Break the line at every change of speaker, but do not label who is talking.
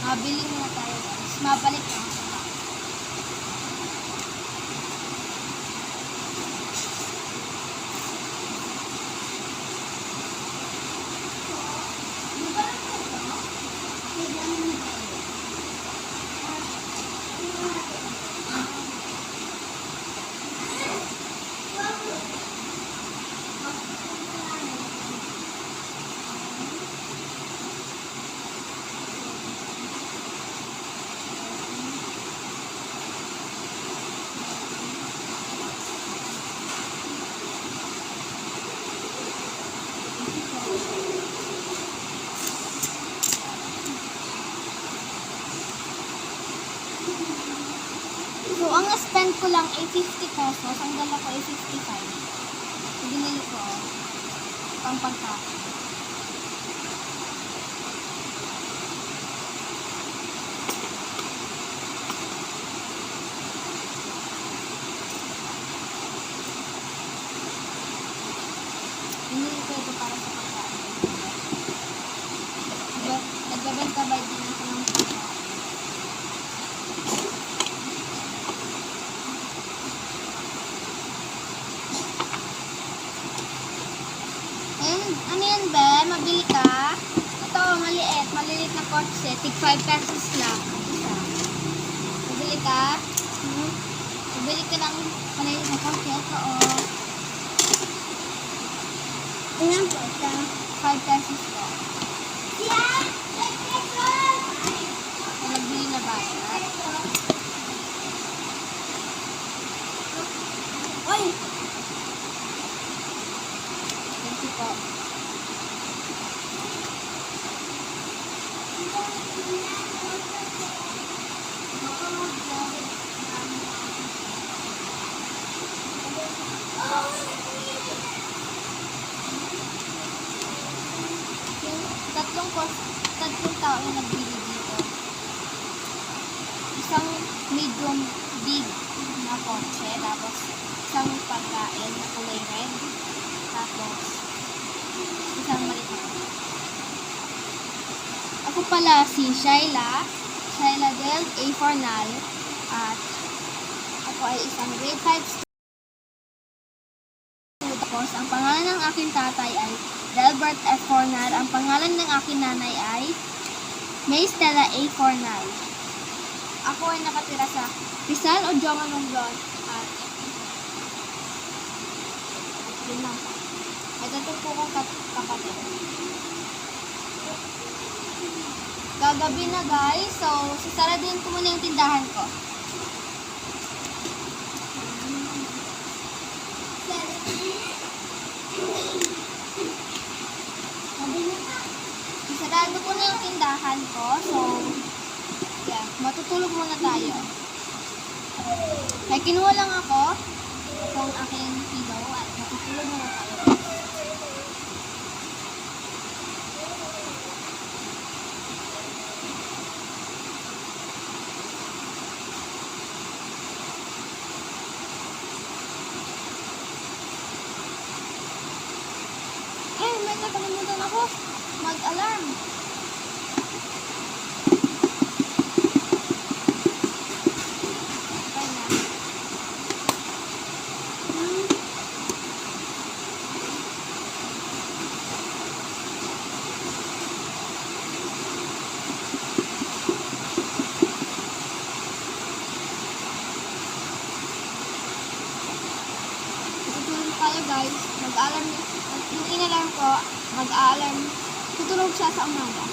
Mabili muna tayo guys. Mabalik na ako sa bahay. So, ang na-spend ko lang ay 50 pesos. Ang dala ko ay 55. So, binili ko pang pagkain. Binili ko ito para sa pagkain. Nagbabenta ba din ako ng pagkain? Ano yan, be? Mabili ka? Ito, maliit. Maliit na kotse. Tig 5 pesos lang. Isa. Mabili ka? Mabili ka ng maliit na kotse. Ito, oh. Ayan po, ito. 5 pesos ko. Yeah! 5 pesos! Nagbili na ba? Oy! Thank you po. Tatlong tao yung nagbili dito. Isang medium big na kotse, tapos isang pagkain na kulay red, tapos isang maliit na kotse. Ako pala si Shaila Del A. Fornal, at ako ay isang grade 5 student. Tapos, ang pangalan ng aking tatay ay Delbert F. Fornal. Ang pangalan ng aking nanay ay May Stella A. Fornal. Ako ay nakatira sa Rizal o Joma Nonglon, at yun lang. Ito po kong kapatid. Gagabi na guys, so sasaraduhin ko muna yung tindahan ko. Sarado ko na yung tindahan ko. So, yeah, matutulog muna tayo. Kaya kinuha lang ako itong aking pillow at matutulog muna tayo. May nakalimutan ako mag-alarm. Tutulog tayo guys. Mag-alarm. Yung inalarm ko, mag-alarm. Tutulog siya sa umaga.